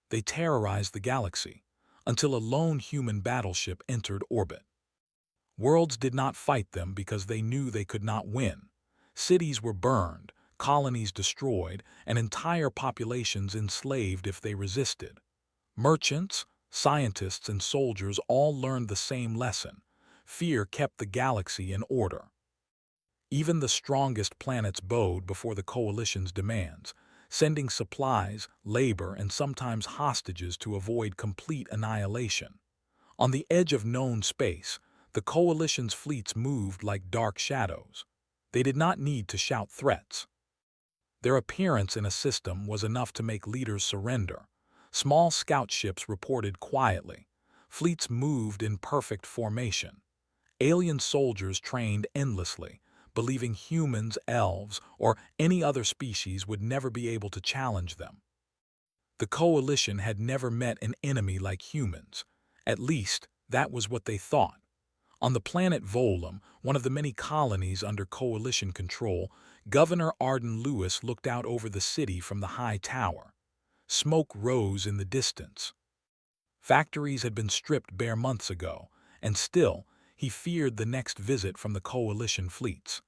They terrorized the galaxy, until a lone human battleship entered orbit. Worlds did not fight them because they knew they could not win. Cities were burned, colonies destroyed, and entire populations enslaved if they resisted. Merchants, scientists, and soldiers all learned the same lesson. Fear kept the galaxy in order. Even the strongest planets bowed before the coalition's demands, sending supplies, labor, and sometimes hostages to avoid complete annihilation. On the edge of known space, the coalition's fleets moved like dark shadows. They did not need to shout threats. Their appearance in a system was enough to make leaders surrender. Small scout ships reported quietly. Fleets moved in perfect formation. Alien soldiers trained endlessly, believing humans, elves, or any other species would never be able to challenge them. The coalition had never met an enemy like humans. At least, that was what they thought. On the planet Volum, one of the many colonies under coalition control, Governor Arden Lewis looked out over the city from the high tower. Smoke rose in the distance. Factories had been stripped bare months ago, and still, he feared the next visit from the coalition fleets.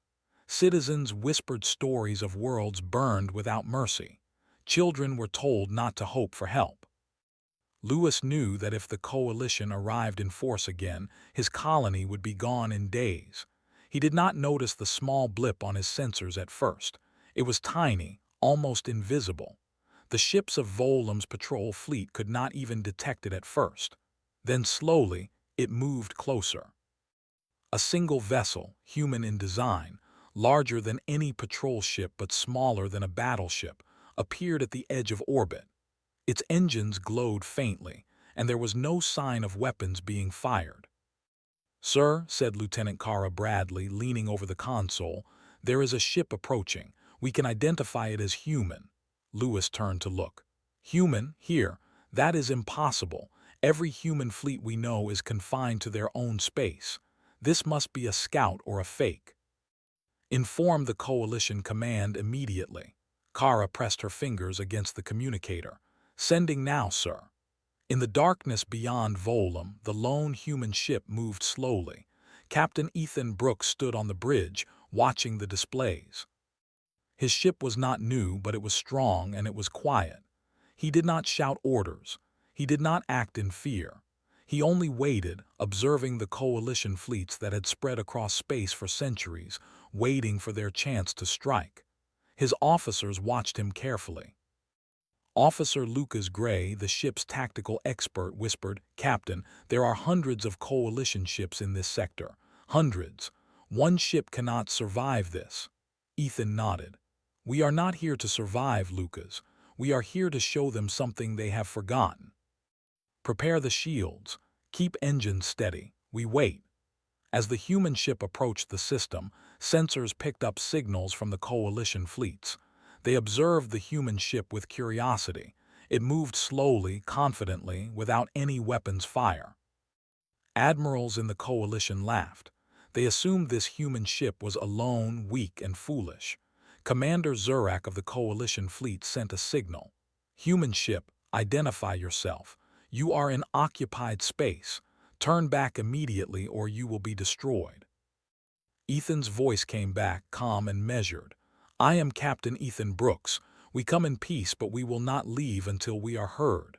Citizens whispered stories of worlds burned without mercy. Children were told not to hope for help. Lewis knew that if the coalition arrived in force again, his colony would be gone in days. He did not notice the small blip on his sensors at first. It was tiny, almost invisible. The ships of Volum's patrol fleet could not even detect it at first. Then slowly, it moved closer. A single vessel, human in design, larger than any patrol ship but smaller than a battleship, appeared at the edge of orbit. Its engines glowed faintly, and there was no sign of weapons being fired. "Sir," said Lieutenant Kara Bradley, leaning over the console, "there is a ship approaching. We can identify it as human." Lewis turned to look. "Human? Here? That is impossible. Every human fleet we know is confined to their own space. This must be a scout or a fake. Inform the Coalition Command immediately." Kara pressed her fingers against the communicator. "Sending now, sir." In the darkness beyond Volum, the lone human ship moved slowly. Captain Ethan Brooks stood on the bridge, watching the displays. His ship was not new, but it was strong and it was quiet. He did not shout orders. He did not act in fear. He only waited, observing the coalition fleets that had spread across space for centuries, waiting for their chance to strike. His officers watched him carefully. Officer Lucas Gray, the ship's tactical expert, whispered, "Captain, there are hundreds of coalition ships in this sector. Hundreds. One ship cannot survive this." Ethan nodded. "We are not here to survive, Lucas. We are here to show them something they have forgotten. Prepare the shields. Keep engines steady. We wait." As the human ship approached the system, sensors picked up signals from the coalition fleets. They observed the human ship with curiosity. It moved slowly, confidently, without any weapons fire. Admirals in the coalition laughed. They assumed this human ship was alone, weak, and foolish. Commander Zurak of the coalition fleet sent a signal. "Human ship, identify yourself. You are in occupied space. Turn back immediately or you will be destroyed." Ethan's voice came back, calm and measured. "I am Captain Ethan Brooks. We come in peace, but we will not leave until we are heard."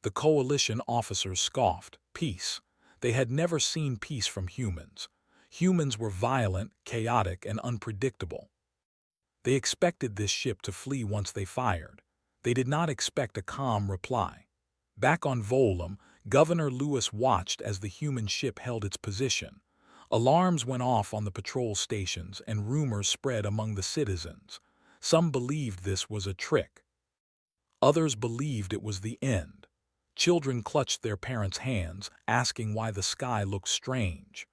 The coalition officers scoffed. Peace. They had never seen peace from humans. Humans were violent, chaotic, and unpredictable. They expected this ship to flee once they fired. They did not expect a calm reply. Back on Volum, Governor Lewis watched as the human ship held its position. Alarms went off on the patrol stations and rumors spread among the citizens. Some believed this was a trick. Others believed it was the end. Children clutched their parents' hands, asking why the sky looked strange.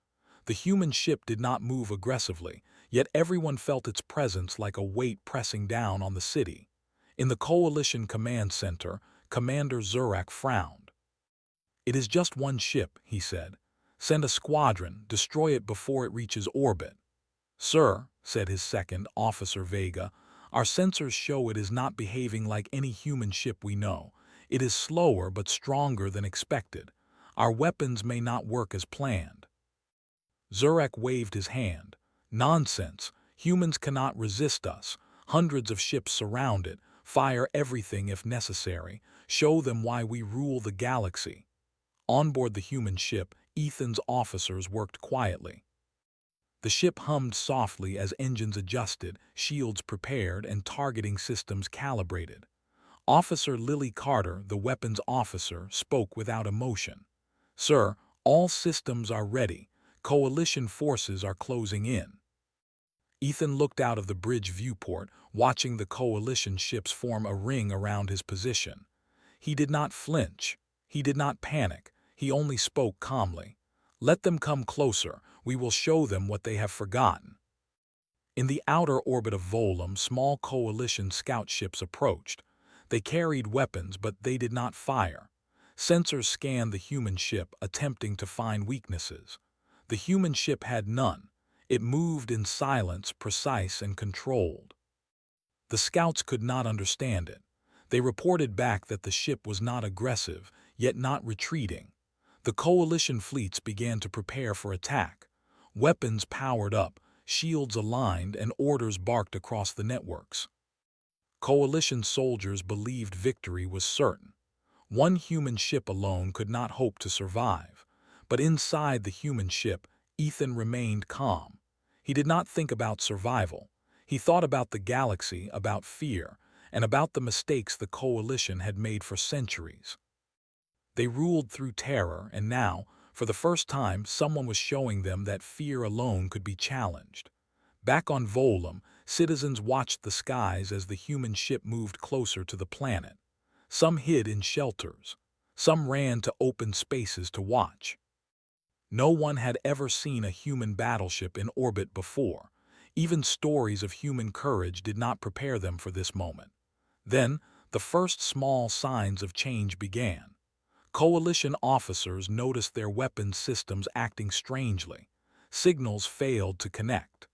The human ship did not move aggressively, yet everyone felt its presence like a weight pressing down on the city. In the Coalition Command Center, Commander Zurak frowned. "It is just one ship," he said. "Send a squadron, destroy it before it reaches orbit." "Sir," said his second, Officer Vega, "our sensors show it is not behaving like any human ship we know. It is slower but stronger than expected. Our weapons may not work as planned." Zurak waved his hand. "Nonsense. Humans cannot resist us. Hundreds of ships surround it. Fire everything if necessary. Show them why we rule the galaxy." On board the human ship, Ethan's officers worked quietly. The ship hummed softly as engines adjusted, shields prepared, and targeting systems calibrated. Officer Lily Carter, the weapons officer, spoke without emotion. "Sir, all systems are ready. Coalition forces are closing in." Ethan looked out of the bridge viewport, watching the coalition ships form a ring around his position. He did not flinch. He did not panic. He only spoke calmly. "Let them come closer. We will show them what they have forgotten." In the outer orbit of Volum, small coalition scout ships approached. They carried weapons, but they did not fire. Sensors scanned the human ship, attempting to find weaknesses. The human ship had none. It moved in silence, precise and controlled. The scouts could not understand it. They reported back that the ship was not aggressive, yet not retreating. The coalition fleets began to prepare for attack. Weapons powered up, shields aligned, and orders barked across the networks. Coalition soldiers believed victory was certain. One human ship alone could not hope to survive. But inside the human ship, Ethan remained calm. He did not think about survival. He thought about the galaxy, about fear, and about the mistakes the coalition had made for centuries. They ruled through terror, and now, for the first time, someone was showing them that fear alone could be challenged. Back on Volum, citizens watched the skies as the human ship moved closer to the planet. Some hid in shelters. Some ran to open spaces to watch. No one had ever seen a human battleship in orbit before. Even stories of human courage did not prepare them for this moment. Then, the first small signs of change began. Coalition officers noticed their weapons systems acting strangely. Signals failed to connect.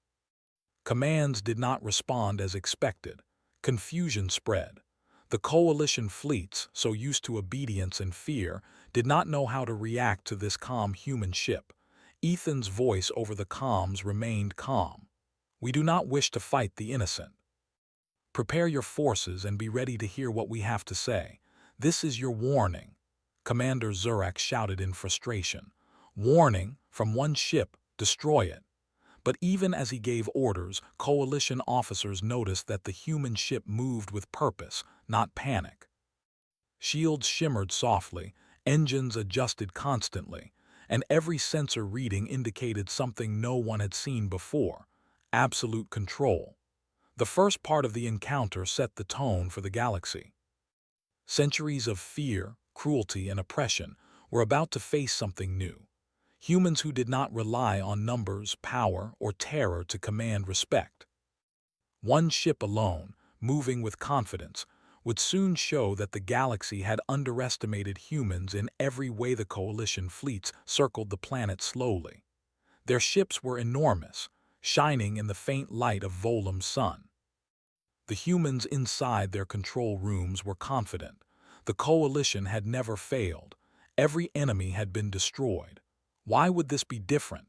Commands did not respond as expected. Confusion spread. The coalition fleets, so used to obedience and fear, did not know how to react to this calm human ship. Ethan's voice over the comms remained calm. "We do not wish to fight the innocent. Prepare your forces and be ready to hear what we have to say. This is your warning." Commander Zurak shouted in frustration. "Warning from one ship, destroy it." But even as he gave orders, coalition officers noticed that the human ship moved with purpose, not panic. Shields shimmered softly, engines adjusted constantly, and every sensor reading indicated something no one had seen before: absolute control. The first part of the encounter set the tone for the galaxy. Centuries of fear, cruelty, and oppression were about to face something new. Humans who did not rely on numbers, power, or terror to command respect. One ship alone, moving with confidence, would soon show that the galaxy had underestimated humans in every way. The coalition fleets circled the planet slowly. Their ships were enormous, shining in the faint light of Volum's sun. The humans inside their control rooms were confident. The coalition had never failed. Every enemy had been destroyed. Why would this be different?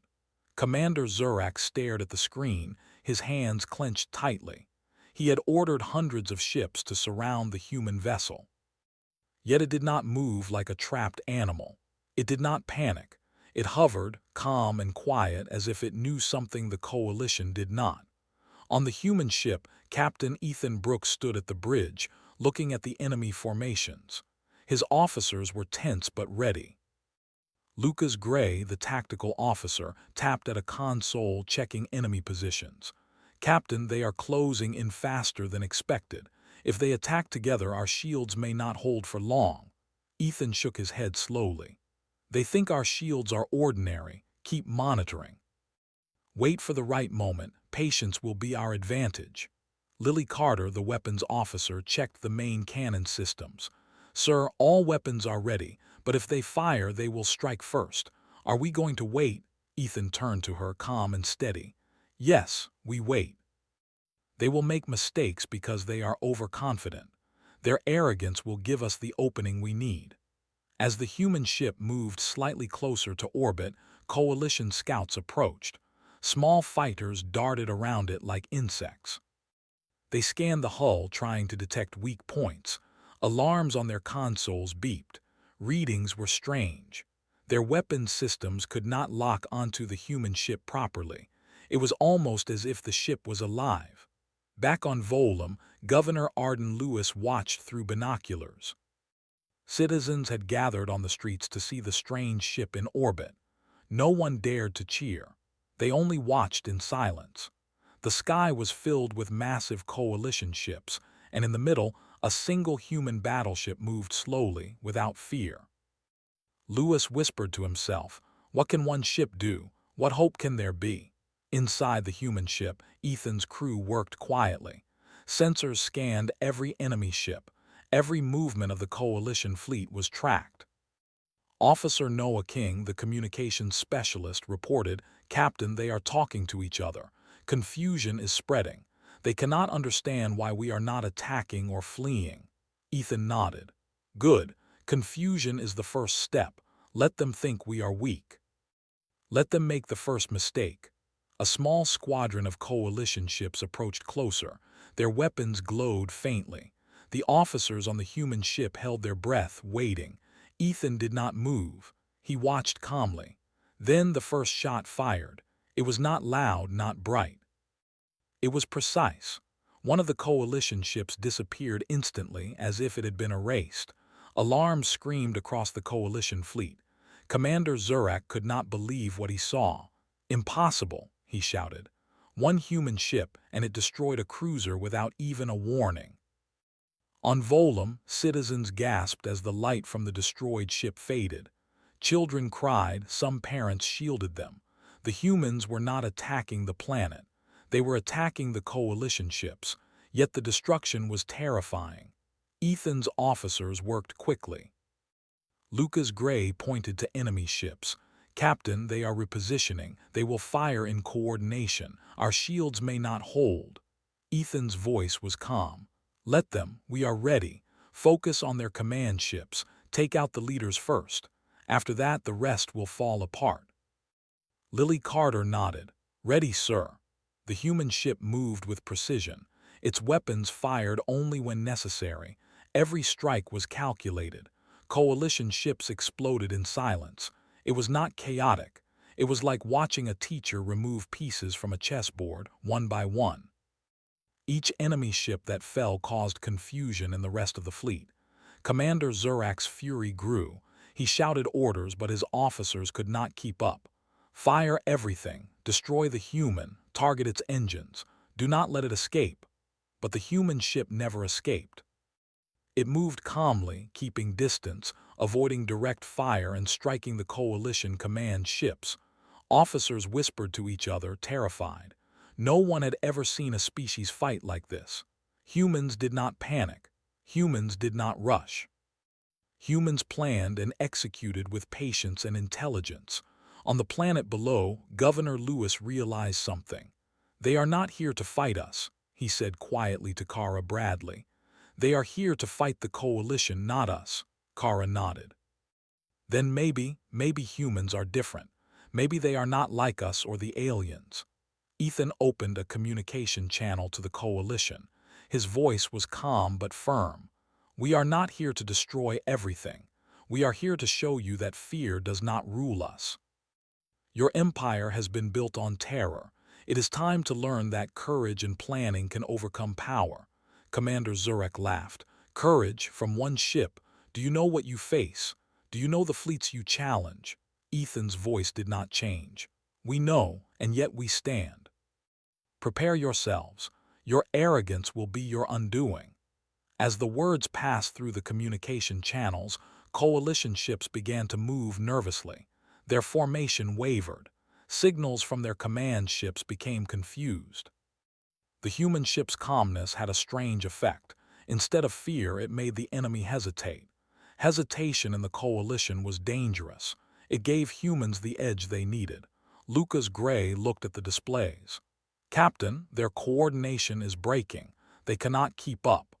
Commander Zurak stared at the screen, his hands clenched tightly. He had ordered hundreds of ships to surround the human vessel. Yet it did not move like a trapped animal. It did not panic. It hovered, calm and quiet, as if it knew something the coalition did not. On the human ship, Captain Ethan Brooks stood at the bridge, looking at the enemy formations. His officers were tense but ready. Lucas Gray, the tactical officer, tapped at a console, checking enemy positions. "Captain, they are closing in faster than expected. If they attack together, our shields may not hold for long." Ethan shook his head slowly. "They think our shields are ordinary. Keep monitoring. Wait for the right moment. Patience will be our advantage." Lily Carter, the weapons officer, checked the main cannon systems. "Sir, all weapons are ready, but if they fire, they will strike first. Are we going to wait?" Ethan turned to her, calm and steady. "Yes, we wait. They will make mistakes because they are overconfident. Their arrogance will give us the opening we need. As the human ship moved slightly closer to orbit, Coalition scouts approached. Small fighters darted around it like insects. They scanned the hull trying to detect weak points. Alarms on their consoles beeped. Readings were strange. Their weapon systems could not lock onto the human ship properly. It was almost as if the ship was alive. Back on Volum, Governor Arden Lewis watched through binoculars. Citizens had gathered on the streets to see the strange ship in orbit. No one dared to cheer. They only watched in silence. The sky was filled with massive coalition ships, and in the middle, a single human battleship moved slowly, without fear. Lewis whispered to himself, "What can one ship do? What hope can there be?" Inside the human ship, Ethan's crew worked quietly. Sensors scanned every enemy ship. Every movement of the coalition fleet was tracked. Officer Noah King, the communications specialist, reported, "Captain, they are talking to each other. Confusion is spreading. They cannot understand why we are not attacking or fleeing." Ethan nodded. "Good. Confusion is the first step. Let them think we are weak. Let them make the first mistake." A small squadron of coalition ships approached closer. Their weapons glowed faintly. The officers on the human ship held their breath, waiting. Ethan did not move. He watched calmly. Then the first shot fired. It was not loud, not bright. It was precise. One of the coalition ships disappeared instantly, as if it had been erased. Alarms screamed across the coalition fleet. Commander Zurak could not believe what he saw. "Impossible," he shouted. "One human ship, and it destroyed a cruiser without even a warning." On Volum, citizens gasped as the light from the destroyed ship faded. Children cried, some parents shielded them. The humans were not attacking the planet. They were attacking the coalition ships, yet the destruction was terrifying. Ethan's officers worked quickly. Lucas Gray pointed to enemy ships. "Captain, they are repositioning. They will fire in coordination. Our shields may not hold." Ethan's voice was calm. "Let them. We are ready. Focus on their command ships. Take out the leaders first. After that, the rest will fall apart." Lily Carter nodded. "Ready, sir." The human ship moved with precision. Its weapons fired only when necessary. Every strike was calculated. Coalition ships exploded in silence. It was not chaotic. It was like watching a teacher remove pieces from a chessboard, one by one. Each enemy ship that fell caused confusion in the rest of the fleet. Commander Zurak's fury grew. He shouted orders, but his officers could not keep up. "Fire everything. Destroy the human. Target its engines. Do not let it escape." But the human ship never escaped. It moved calmly, keeping distance, avoiding direct fire and striking the coalition command ships. Officers whispered to each other, terrified. No one had ever seen a species fight like this. Humans did not panic. Humans did not rush. Humans planned and executed with patience and intelligence. On the planet below, Governor Lewis realized something. "They are not here to fight us," he said quietly to Kara Bradley. "They are here to fight the coalition, not us." Kara nodded. "Then maybe humans are different. Maybe they are not like us or the aliens." Ethan opened a communication channel to the coalition. His voice was calm but firm. "We are not here to destroy everything. We are here to show you that fear does not rule us. Your empire has been built on terror. It is time to learn that courage and planning can overcome power." Commander Zurak laughed. "Courage from one ship. Do you know what you face? Do you know the fleets you challenge?" Ethan's voice did not change. "We know, and yet we stand. Prepare yourselves. Your arrogance will be your undoing." As the words passed through the communication channels, coalition ships began to move nervously. Their formation wavered. Signals from their command ships became confused. The human ship's calmness had a strange effect. Instead of fear, it made the enemy hesitate. Hesitation in the coalition was dangerous. It gave humans the edge they needed. Lucas Gray looked at the displays. "Captain, their coordination is breaking. They cannot keep up."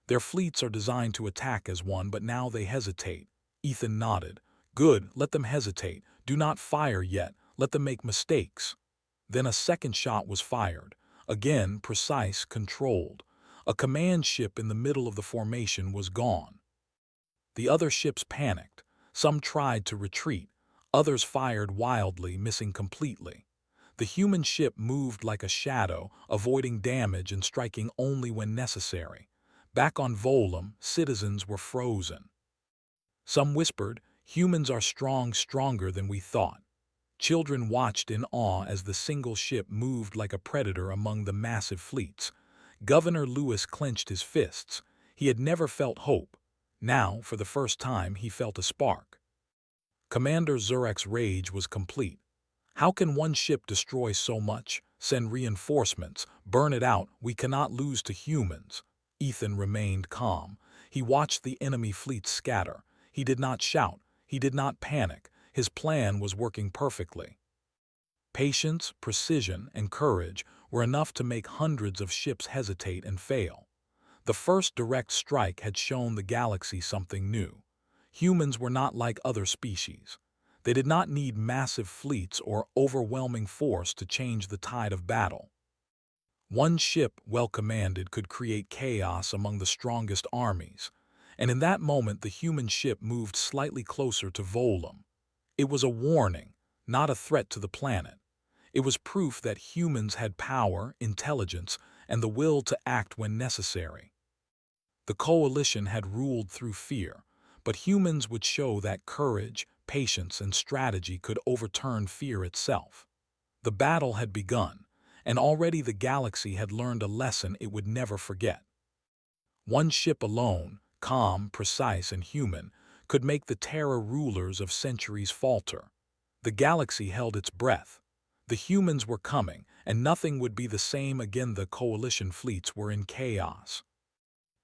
Their fleets are designed to attack as one, but now they hesitate. Ethan nodded. Good, let them hesitate. Do not fire yet. Let them make mistakes. Then a second shot was fired. Again, precise, controlled. A command ship in the middle of the formation was gone. The other ships panicked. Some tried to retreat. Others fired wildly, missing completely. The human ship moved like a shadow, avoiding damage and striking only when necessary. Back on Volum, citizens were frozen. Some whispered, "Humans are strong, stronger than we thought." Children watched in awe as the single ship moved like a predator among the massive fleets. Governor Lewis clenched his fists. He had never felt hope. Now, for the first time, he felt a spark. Commander Zurek's rage was complete. How can one ship destroy so much? Send reinforcements. Burn it out. We cannot lose to humans. Ethan remained calm. He watched the enemy fleet scatter. He did not shout. He did not panic. His plan was working perfectly. Patience, precision, and courage were enough to make hundreds of ships hesitate and fail. The first direct strike had shown the galaxy something new. Humans were not like other species. They did not need massive fleets or overwhelming force to change the tide of battle. One ship, well commanded, could create chaos among the strongest armies, and in that moment the human ship moved slightly closer to Volum. It was a warning, not a threat to the planet. It was proof that humans had power, intelligence, and the will to act when necessary. The coalition had ruled through fear, but humans would show that courage, patience, and strategy could overturn fear itself. The battle had begun, and already the galaxy had learned a lesson it would never forget. One ship alone, calm, precise, and human, could make the terror rulers of centuries falter. The galaxy held its breath. The humans were coming, and nothing would be the same again. The coalition fleets were in chaos.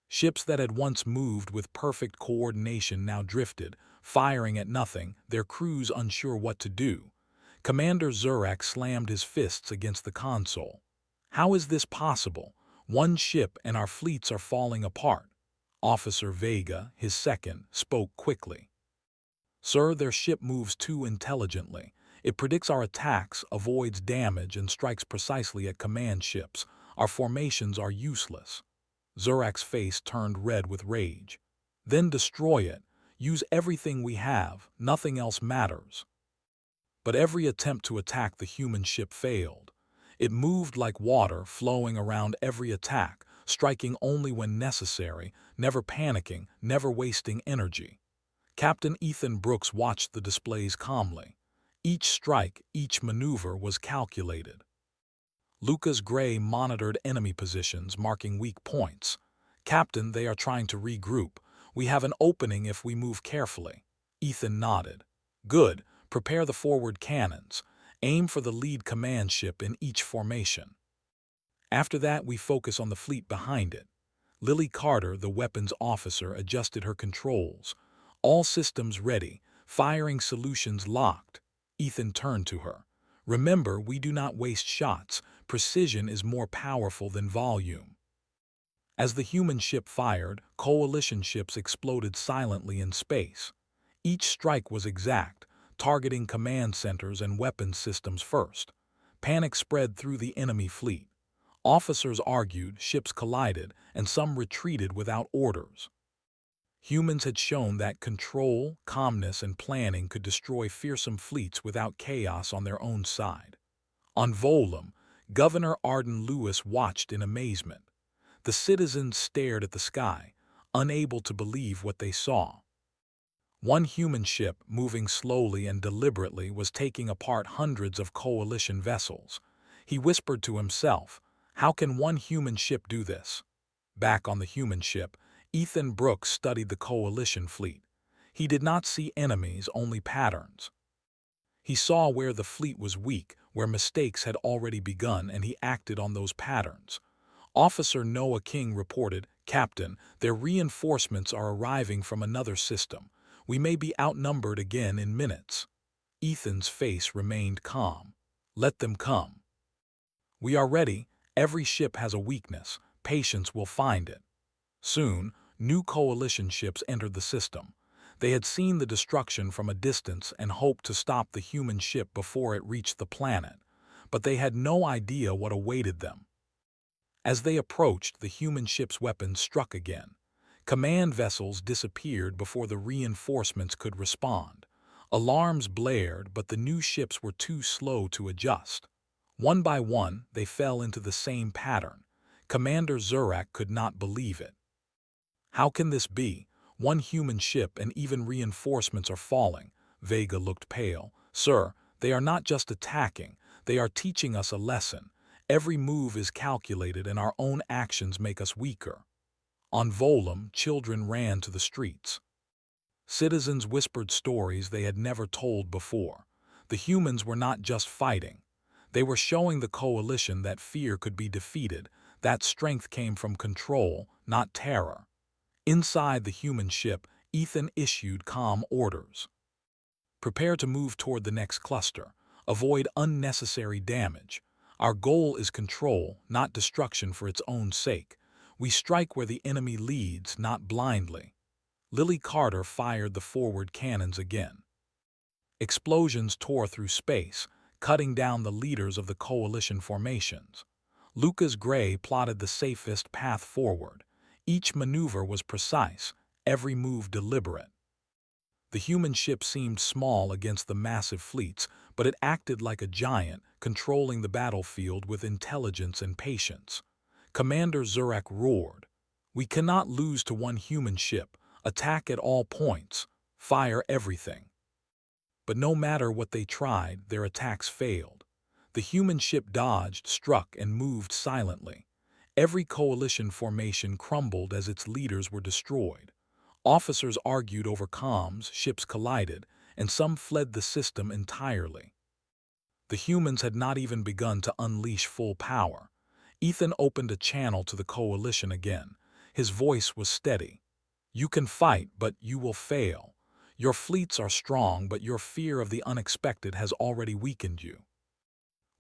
Ships that had once moved with perfect coordination now drifted, firing at nothing, their crews unsure what to do. Commander Zurek slammed his fists against the console. How is this possible? One ship and our fleets are falling apart. Officer Vega, his second, spoke quickly. Sir, their ship moves too intelligently. It predicts our attacks, avoids damage, and strikes precisely at command ships. Our formations are useless. Zurek's face turned red with rage. Then destroy it. Use everything we have. Nothing else matters. But every attempt to attack the human ship failed. It moved like water, flowing around every attack, striking only when necessary, never panicking, never wasting energy. Captain Ethan Brooks watched the displays calmly. Each strike, each maneuver was calculated. Lucas Gray monitored enemy positions, marking weak points. Captain, they are trying to regroup. We have an opening if we move carefully. Ethan nodded. Good. Prepare the forward cannons. Aim for the lead command ship in each formation. After that, we focus on the fleet behind it. Lily Carter, the weapons officer, adjusted her controls. All systems ready, firing solutions locked. Ethan turned to her. Remember, we do not waste shots. Precision is more powerful than volume. As the human ship fired, coalition ships exploded silently in space. Each strike was exact, targeting command centers and weapons systems first. Panic spread through the enemy fleet. Officers argued, ships collided, and some retreated without orders. Humans had shown that control, calmness, and planning could destroy fearsome fleets without chaos on their own side. On Volum, Governor Arden Lewis watched in amazement. The citizens stared at the sky, unable to believe what they saw. One human ship, moving slowly and deliberately, was taking apart hundreds of coalition vessels. He whispered to himself, "How can one human ship do this?" Back on the human ship, Ethan Brooks studied the coalition fleet. He did not see enemies, only patterns. He saw where the fleet was weak, where mistakes had already begun, and he acted on those patterns. Officer Noah King reported, "Captain, their reinforcements are arriving from another system. We may be outnumbered again in minutes." Ethan's face remained calm. "Let them come. We are ready. Every ship has a weakness. Patience will find it." Soon, new coalition ships entered the system. They had seen the destruction from a distance and hoped to stop the human ship before it reached the planet, but they had no idea what awaited them. As they approached, the human ship's weapons struck again. Command vessels disappeared before the reinforcements could respond. Alarms blared, but the new ships were too slow to adjust. One by one, they fell into the same pattern. Commander Zurak could not believe it. How can this be? One human ship and even reinforcements are falling. Vega looked pale. Sir, they are not just attacking, they are teaching us a lesson. Every move is calculated and our own actions make us weaker. On Volum, children ran to the streets. Citizens whispered stories they had never told before. The humans were not just fighting. They were showing the coalition that fear could be defeated, that strength came from control, not terror. Inside the human ship, Ethan issued calm orders. Prepare to move toward the next cluster. Avoid unnecessary damage. Our goal is control, not destruction for its own sake. We strike where the enemy leads, not blindly. Lily Carter fired the forward cannons again. Explosions tore through space, cutting down the leaders of the coalition formations. Lucas Gray plotted the safest path forward. Each maneuver was precise, every move deliberate. The human ship seemed small against the massive fleets, but it acted like a giant, controlling the battlefield with intelligence and patience. Commander Zurak roared, "We cannot lose to one human ship. Attack at all points. Fire everything." But no matter what they tried, their attacks failed. The human ship dodged, struck, and moved silently. Every coalition formation crumbled as its leaders were destroyed. Officers argued over comms, ships collided, and some fled the system entirely. The humans had not even begun to unleash full power. Ethan opened a channel to the coalition again. His voice was steady. "You can fight, but you will fail. Your fleets are strong, but your fear of the unexpected has already weakened you.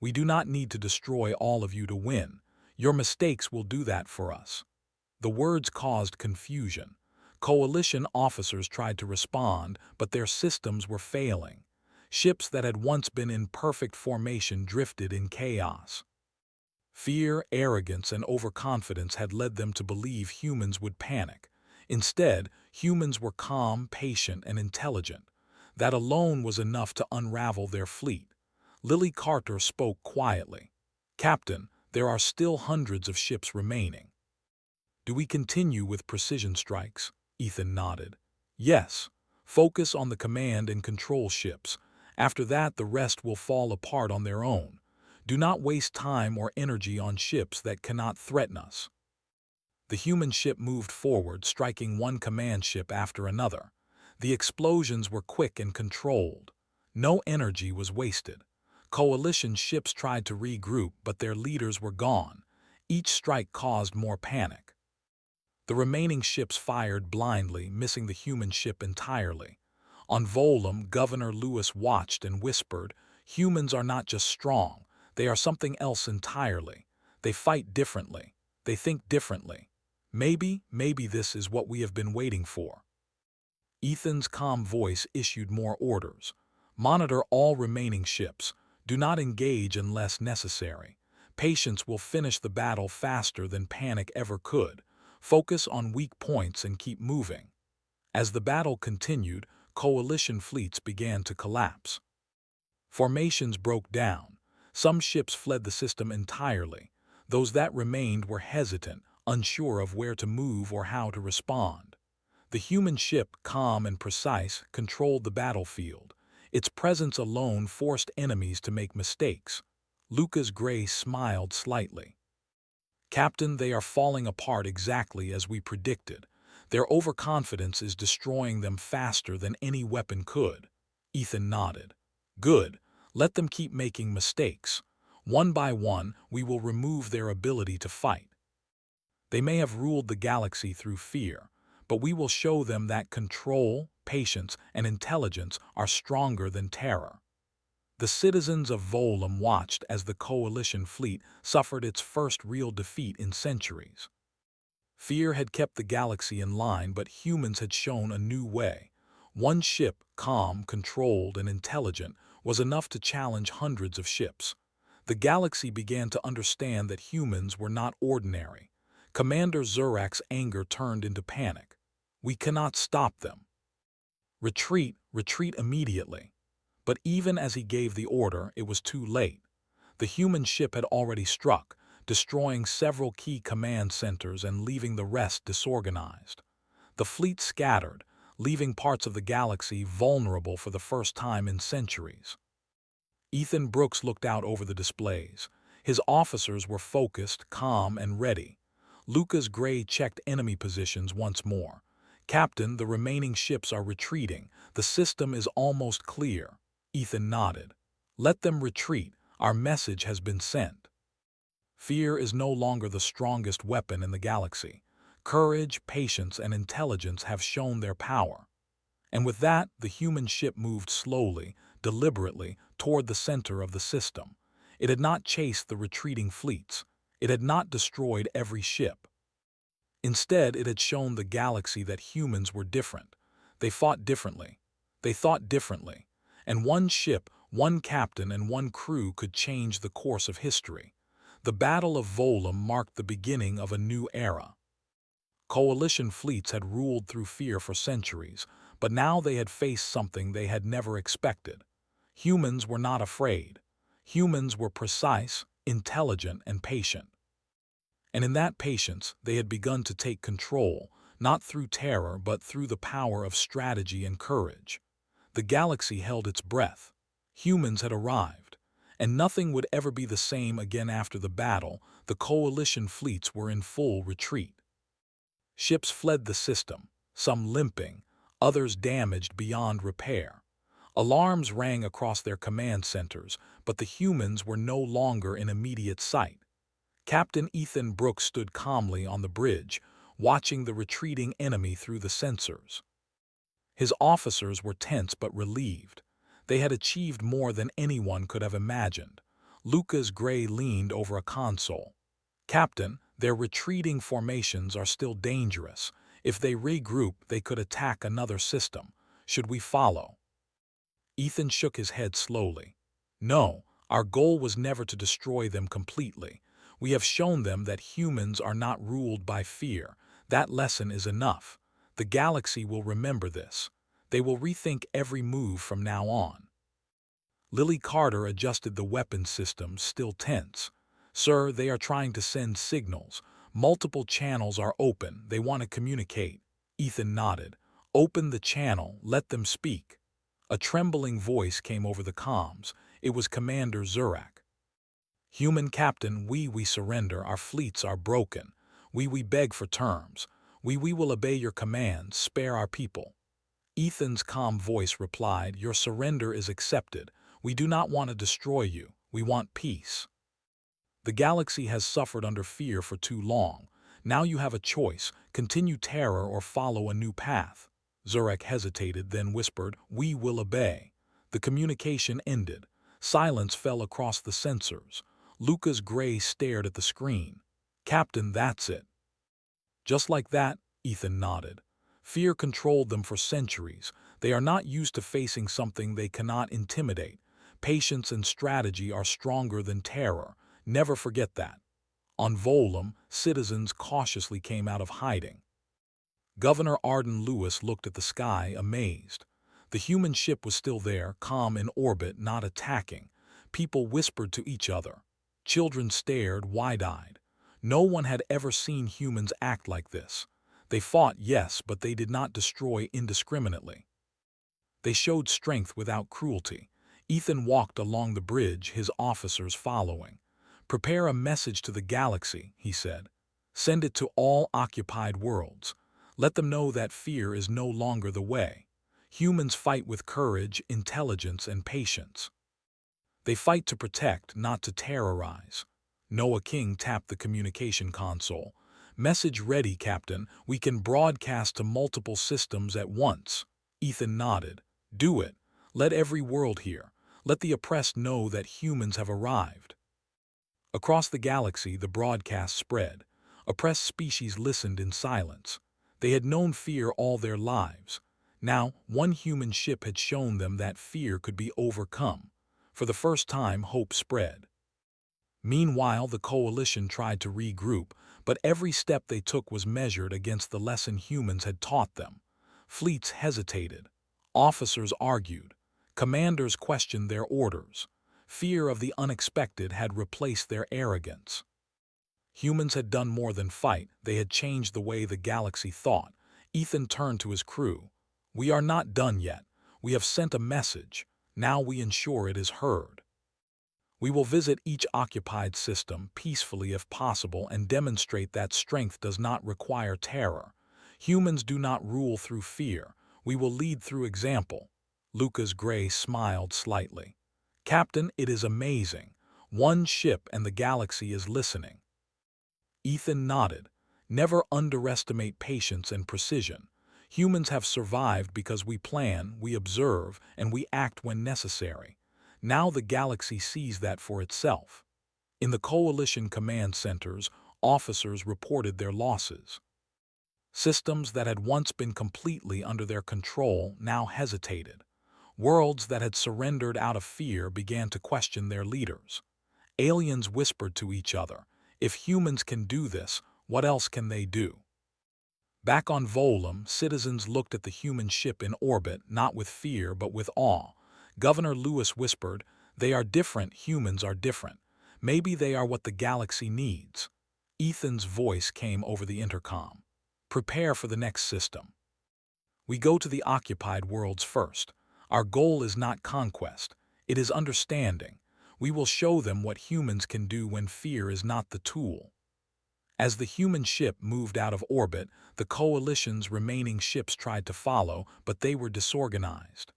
We do not need to destroy all of you to win. Your mistakes will do that for us." The words caused confusion. Coalition officers tried to respond, but their systems were failing. Ships that had once been in perfect formation drifted in chaos. Fear, arrogance, and overconfidence had led them to believe humans would panic. Instead, humans were calm, patient, and intelligent. That alone was enough to unravel their fleet. Lily Carter spoke quietly. "Captain, there are still hundreds of ships remaining." "Do we continue with precision strikes?" Ethan nodded. "Yes. Focus on the command and control ships. After that, the rest will fall apart on their own. Do not waste time or energy on ships that cannot threaten us." The human ship moved forward, striking one command ship after another. The explosions were quick and controlled. No energy was wasted. Coalition ships tried to regroup, but their leaders were gone. Each strike caused more panic. The remaining ships fired blindly, missing the human ship entirely. On Volum, Governor Lewis watched and whispered, "Humans are not just strong, they are something else entirely. They fight differently. They think differently. Maybe this is what we have been waiting for." Ethan's calm voice issued more orders. "Monitor all remaining ships. Do not engage unless necessary. Patience will finish the battle faster than panic ever could. Focus on weak points and keep moving." As the battle continued, coalition fleets began to collapse. Formations broke down. Some ships fled the system entirely. Those that remained were hesitant, unsure of where to move or how to respond. The human ship, calm and precise, controlled the battlefield. Its presence alone forced enemies to make mistakes. Lucas Gray smiled slightly. "Captain, they are falling apart exactly as we predicted. Their overconfidence is destroying them faster than any weapon could." Ethan nodded. "Good. Let them keep making mistakes. One by one, we will remove their ability to fight. They may have ruled the galaxy through fear, but we will show them that control, patience, and intelligence are stronger than terror." The citizens of Volum watched as the coalition fleet suffered its first real defeat in centuries. Fear had kept the galaxy in line, but humans had shown a new way. One ship, calm, controlled, and intelligent, was enough to challenge hundreds of ships. The galaxy began to understand that humans were not ordinary. Commander Zurak's anger turned into panic. "We cannot stop them. Retreat, retreat immediately." But even as he gave the order, it was too late. The human ship had already struck, destroying several key command centers and leaving the rest disorganized. The fleet scattered, leaving parts of the galaxy vulnerable for the first time in centuries. Ethan Brooks looked out over the displays. His officers were focused, calm, and ready. Lucas Gray checked enemy positions once more. "Captain, the remaining ships are retreating. The system is almost clear." Ethan nodded. "Let them retreat. Our message has been sent." Fear is no longer the strongest weapon in the galaxy. Courage, patience, and intelligence have shown their power. And with that, the human ship moved slowly, deliberately, toward the center of the system. It had not chased the retreating fleets. It had not destroyed every ship. Instead, it had shown the galaxy that humans were different. They fought differently. They thought differently. And one ship, one captain, and one crew could change the course of history. The Battle of Volum marked the beginning of a new era. Coalition fleets had ruled through fear for centuries, but now they had faced something they had never expected. Humans were not afraid. Humans were precise, intelligent, and patient. And in that patience, they had begun to take control, not through terror but through the power of strategy and courage. The galaxy held its breath. Humans had arrived, and nothing would ever be the same again after the battle. The coalition fleets were in full retreat. Ships fled the system, some limping, others damaged beyond repair. Alarms rang across their command centers, but the humans were no longer in immediate sight. Captain Ethan Brooks stood calmly on the bridge, watching the retreating enemy through the sensors. His officers were tense but relieved. They had achieved more than anyone could have imagined. Lucas Gray leaned over a console. "Captain, their retreating formations are still dangerous. If they regroup, they could attack another system. Should we follow?" Ethan shook his head slowly. "No, our goal was never to destroy them completely. We have shown them that humans are not ruled by fear. That lesson is enough. The galaxy will remember this. They will rethink every move from now on." Lily Carter adjusted the weapon systems, still tense. "Sir, they are trying to send signals. Multiple channels are open. They want to communicate." Ethan nodded. "Open the channel. Let them speak." A trembling voice came over the comms. It was Commander Zurak. "Human captain, we surrender. Our fleets are broken. We beg for terms. We will obey your commands. Spare our people." Ethan's calm voice replied, "Your surrender is accepted. We do not want to destroy you. We want peace. The galaxy has suffered under fear for too long. Now you have a choice: continue terror or follow a new path." Zurak hesitated, then whispered, "We will obey." The communication ended. Silence fell across the sensors. Lucas Gray stared at the screen. "Captain, that's it." "Just like that," Ethan nodded. "Fear controlled them for centuries. They are not used to facing something they cannot intimidate. Patience and strategy are stronger than terror. Never forget that." On Volum, citizens cautiously came out of hiding. Governor Arden Lewis looked at the sky, amazed. The human ship was still there, calm in orbit, not attacking. People whispered to each other. Children stared, wide-eyed. No one had ever seen humans act like this. They fought, yes, but they did not destroy indiscriminately. They showed strength without cruelty. Ethan walked along the bridge, his officers following. "Prepare a message to the galaxy," he said. "Send it to all occupied worlds. Let them know that fear is no longer the way. Humans fight with courage, intelligence, and patience. They fight to protect, not to terrorize." Noah King tapped the communication console. "Message ready, Captain. We can broadcast to multiple systems at once." Ethan nodded. "Do it. Let every world hear. Let the oppressed know that humans have arrived." Across the galaxy, the broadcast spread. Oppressed species listened in silence. They had known fear all their lives. Now, one human ship had shown them that fear could be overcome. For the first time, hope spread. Meanwhile, the coalition tried to regroup, but every step they took was measured against the lesson humans had taught them. Fleets hesitated. Officers argued. Commanders questioned their orders. Fear of the unexpected had replaced their arrogance. Humans had done more than fight, they had changed the way the galaxy thought. Ethan turned to his crew. "We are not done yet. We have sent a message. Now we ensure it is heard. We will visit each occupied system peacefully if possible and demonstrate that strength does not require terror. Humans do not rule through fear. We will lead through example." Lucas Gray smiled slightly. "Captain, it is amazing. One ship and the galaxy is listening." Ethan nodded. "Never underestimate patience and precision. Humans have survived because we plan, we observe, and we act when necessary. Now the galaxy sees that for itself." In the coalition command centers, officers reported their losses. Systems that had once been completely under their control now hesitated. Worlds that had surrendered out of fear began to question their leaders. Aliens whispered to each other, "If humans can do this, what else can they do?" Back on Volum, citizens looked at the human ship in orbit, not with fear but with awe. Governor Lewis whispered, "They are different, humans are different. Maybe they are what the galaxy needs." Ethan's voice came over the intercom. "Prepare for the next system. We go to the occupied worlds first. Our goal is not conquest, it is understanding. We will show them what humans can do when fear is not the tool." As the human ship moved out of orbit, the coalition's remaining ships tried to follow, but they were disorganized.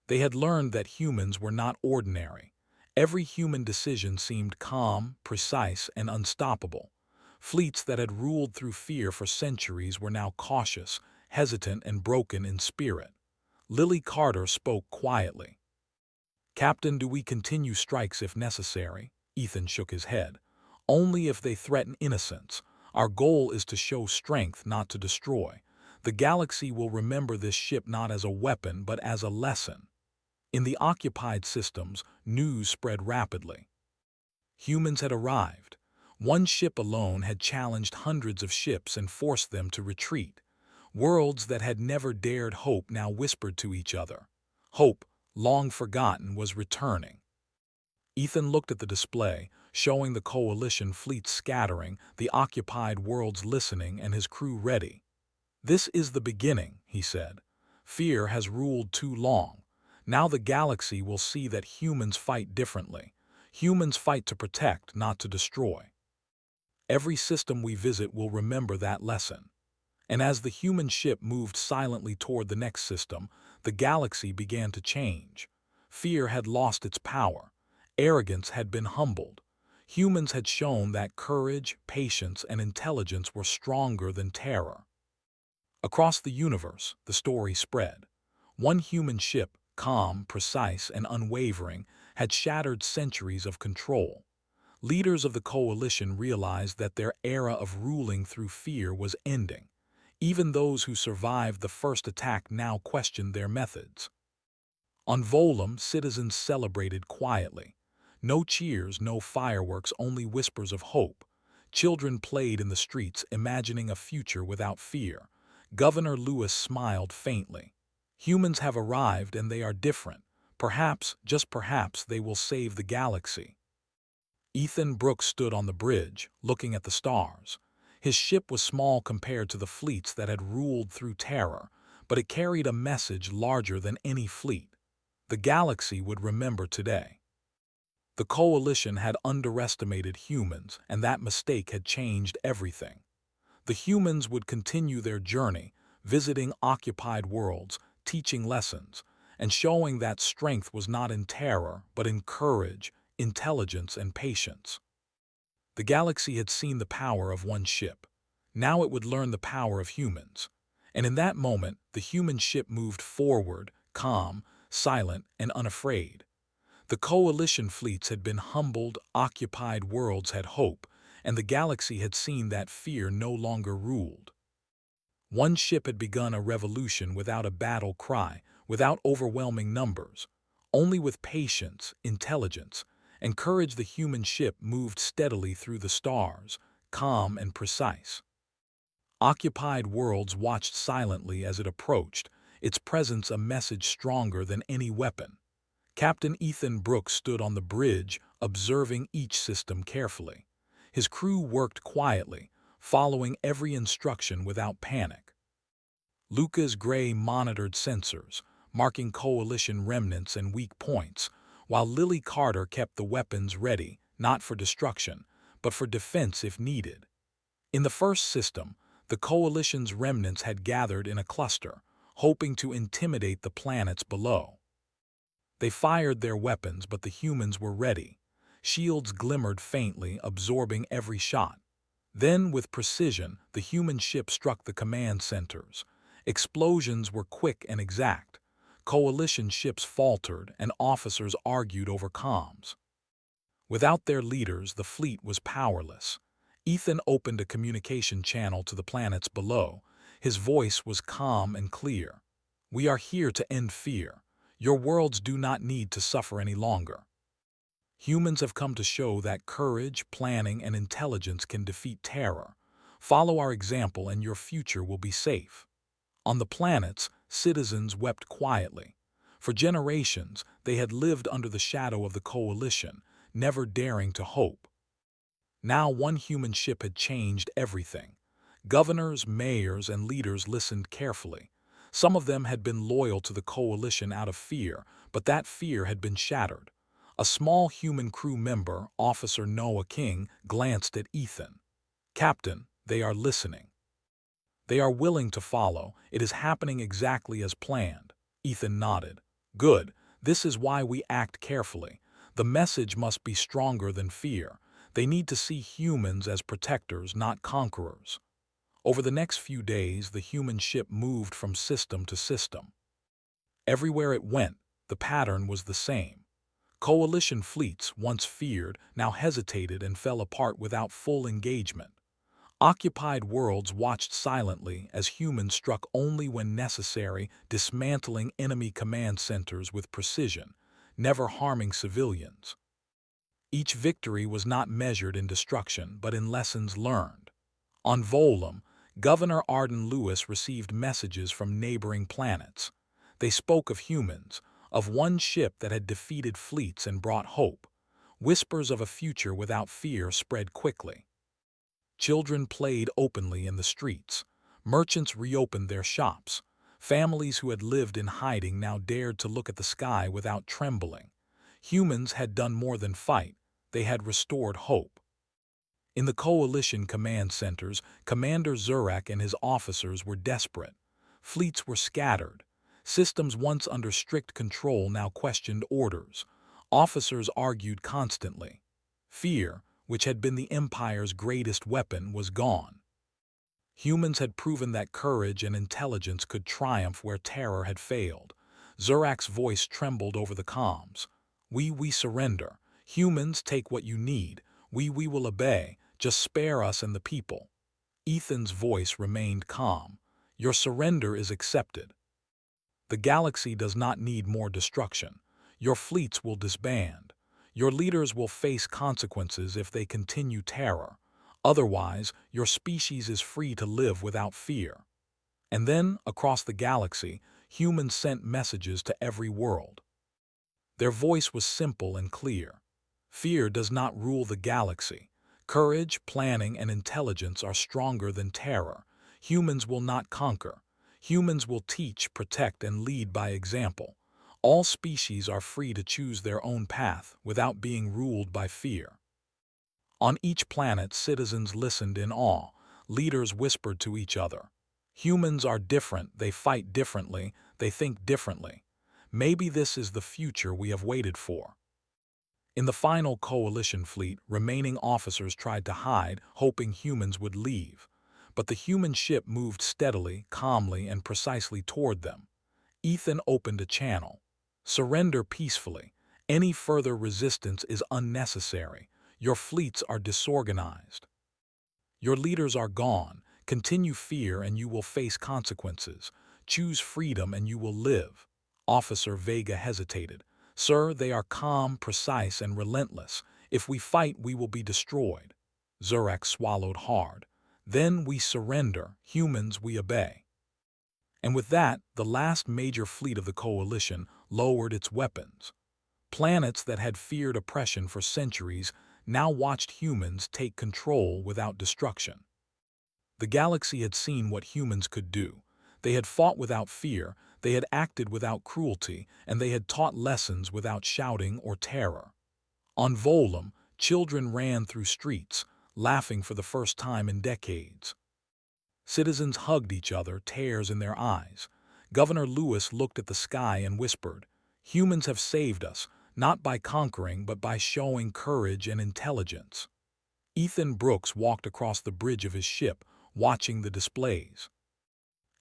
They had learned that humans were not ordinary. Every human decision seemed calm, precise, and unstoppable. Fleets that had ruled through fear for centuries were now cautious, hesitant, and broken in spirit. Lily Carter spoke quietly. "Captain, do we continue strikes if necessary?" Ethan shook his head. "Only if they threaten innocence. Our goal is to show strength, not to destroy. The galaxy will remember this ship not as a weapon but as a lesson." In the occupied systems, news spread rapidly. Humans had arrived. One ship alone had challenged hundreds of ships and forced them to retreat. Worlds that had never dared hope now whispered to each other. Hope, long forgotten, was returning. Ethan looked at the display, showing the coalition fleets scattering, the occupied worlds listening, and his crew ready. "This is the beginning," he said. "Fear has ruled too long. Now the galaxy will see that humans fight differently. Humans fight to protect, not to destroy. Every system we visit will remember that lesson." And as the human ship moved silently toward the next system, the galaxy began to change. Fear had lost its power. Arrogance had been humbled. Humans had shown that courage, patience, and intelligence were stronger than terror. Across the universe, the story spread. One human ship, calm, precise, and unwavering, had shattered centuries of control. Leaders of the coalition realized that their era of ruling through fear was ending. Even those who survived the first attack now questioned their methods. On Volum, citizens celebrated quietly. No cheers, no fireworks, only whispers of hope. Children played in the streets, imagining a future without fear. Governor Lewis smiled faintly. "Humans have arrived and they are different. Perhaps, just perhaps, they will save the galaxy." Ethan Brooks stood on the bridge, looking at the stars. His ship was small compared to the fleets that had ruled through terror, but it carried a message larger than any fleet. The galaxy would remember today. The coalition had underestimated humans, and that mistake had changed everything. The humans would continue their journey, visiting occupied worlds, teaching lessons, and showing that strength was not in terror, but in courage, intelligence, and patience. The galaxy had seen the power of one ship. Now it would learn the power of humans. And in that moment, the human ship moved forward, calm, silent, and unafraid. The coalition fleets had been humbled, occupied worlds had hope, and the galaxy had seen that fear no longer ruled. One ship had begun a revolution without a battle cry, without overwhelming numbers. Only with patience, intelligence, and courage the human ship moved steadily through the stars, calm and precise. Occupied worlds watched silently as it approached, its presence a message stronger than any weapon. Captain Ethan Brooks stood on the bridge, observing each system carefully. His crew worked quietly, following every instruction without panic. Lucas Gray monitored sensors, marking coalition remnants and weak points, while Lily Carter kept the weapons ready, not for destruction, but for defense if needed. In the first system, the coalition's remnants had gathered in a cluster, hoping to intimidate the planets below. They fired their weapons, but the humans were ready. Shields glimmered faintly, absorbing every shot. Then, with precision, the human ship struck the command centers. Explosions were quick and exact. Coalition ships faltered, and officers argued over comms. Without their leaders, the fleet was powerless. Ethan opened a communication channel to the planets below. His voice was calm and clear. "We are here to end fear. Your worlds do not need to suffer any longer. Humans have come to show that courage, planning, and intelligence can defeat terror. Follow our example and your future will be safe." On the planets, citizens wept quietly. For generations, they had lived under the shadow of the coalition, never daring to hope. Now one human ship had changed everything. Governors, mayors, and leaders listened carefully. Some of them had been loyal to the coalition out of fear, but that fear had been shattered. A small human crew member, Officer Noah King, glanced at Ethan. "Captain, they are listening. They are willing to follow. It is happening exactly as planned." Ethan nodded. "Good. This is why we act carefully. The message must be stronger than fear. They need to see humans as protectors, not conquerors." Over the next few days, the human ship moved from system to system. Everywhere it went, the pattern was the same. Coalition fleets, once feared, now hesitated and fell apart without full engagement. Occupied worlds watched silently as humans struck only when necessary, dismantling enemy command centers with precision, never harming civilians. Each victory was not measured in destruction, but in lessons learned. On Volum, Governor Arden Lewis received messages from neighboring planets. They spoke of humans, of one ship that had defeated fleets and brought hope. Whispers of a future without fear spread quickly. Children played openly in the streets. Merchants reopened their shops. Families who had lived in hiding now dared to look at the sky without trembling. Humans had done more than fight. They had restored hope. In the coalition command centers, Commander Zurak and his officers were desperate. Fleets were scattered. Systems once under strict control now questioned orders. Officers argued constantly. Fear, which had been the Empire's greatest weapon, was gone. Humans had proven that courage and intelligence could triumph where terror had failed. Zurak's voice trembled over the comms. We surrender. Humans, take what you need. We will obey. Just spare us and the people." Ethan's voice remained calm. "Your surrender is accepted. The galaxy does not need more destruction. Your fleets will disband. Your leaders will face consequences if they continue terror. Otherwise, your species is free to live without fear." And then, across the galaxy, humans sent messages to every world. Their voice was simple and clear. Fear does not rule the galaxy. Courage, planning, and intelligence are stronger than terror. Humans will not conquer. Humans will teach, protect, and lead by example. All species are free to choose their own path without being ruled by fear. On each planet, citizens listened in awe. Leaders whispered to each other. "Humans are different, they fight differently, they think differently. Maybe this is the future we have waited for." In the final coalition fleet, remaining officers tried to hide, hoping humans would leave. But the human ship moved steadily, calmly, and precisely toward them. Ethan opened a channel. "Surrender peacefully. Any further resistance is unnecessary. Your fleets are disorganized." Your leaders are gone. Continue fear and you will face consequences. Choose freedom and you will live. Officer Vega hesitated. Sir, they are calm, precise, and relentless. If we fight, we will be destroyed. Zurak swallowed hard. Then we surrender. Humans, we obey. And with that, the last major fleet of the coalition lowered its weapons. Planets that had feared oppression for centuries now watched humans take control without destruction. The galaxy had seen what humans could do. They had fought without fear, they had acted without cruelty, and they had taught lessons without shouting or terror. On Volum, children ran through streets, laughing for the first time in decades. Citizens hugged each other, tears in their eyes. Governor Lewis looked at the sky and whispered, "Humans have saved us, not by conquering but by showing courage and intelligence." Ethan Brooks walked across the bridge of his ship, watching the displays.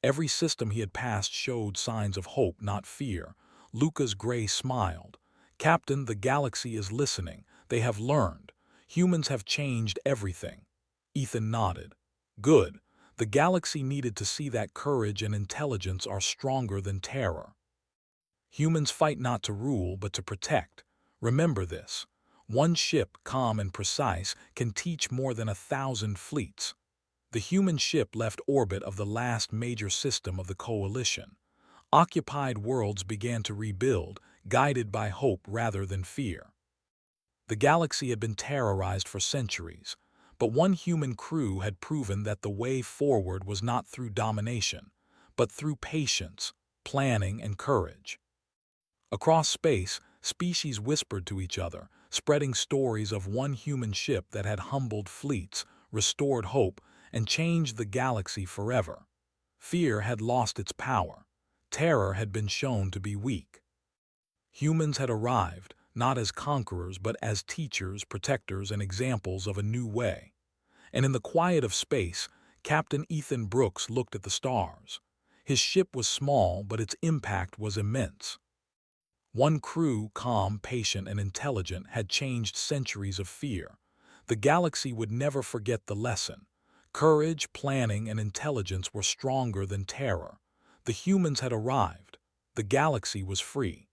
Every system he had passed showed signs of hope, not fear. Lucas Gray smiled. "Captain, the galaxy is listening. They have learned. Humans have changed everything." Ethan nodded. "Good. The galaxy needed to see that courage and intelligence are stronger than terror. Humans fight not to rule, but to protect. Remember this. One ship, calm and precise, can teach more than 1,000 fleets." The human ship left orbit of the last major system of the coalition. Occupied worlds began to rebuild, guided by hope rather than fear. The galaxy had been terrorized for centuries, but one human crew had proven that the way forward was not through domination, but through patience, planning, and courage. Across space, species whispered to each other, spreading stories of one human ship that had humbled fleets, restored hope, and changed the galaxy forever. Fear had lost its power. Terror had been shown to be weak. Humans had arrived, not as conquerors but as teachers, protectors, and examples of a new way. And in the quiet of space, Captain Ethan Brooks looked at the stars. His ship was small, but its impact was immense. One crew, calm, patient, and intelligent, had changed centuries of fear. The galaxy would never forget the lesson. Courage, planning, and intelligence were stronger than terror. The humans had arrived. The galaxy was free.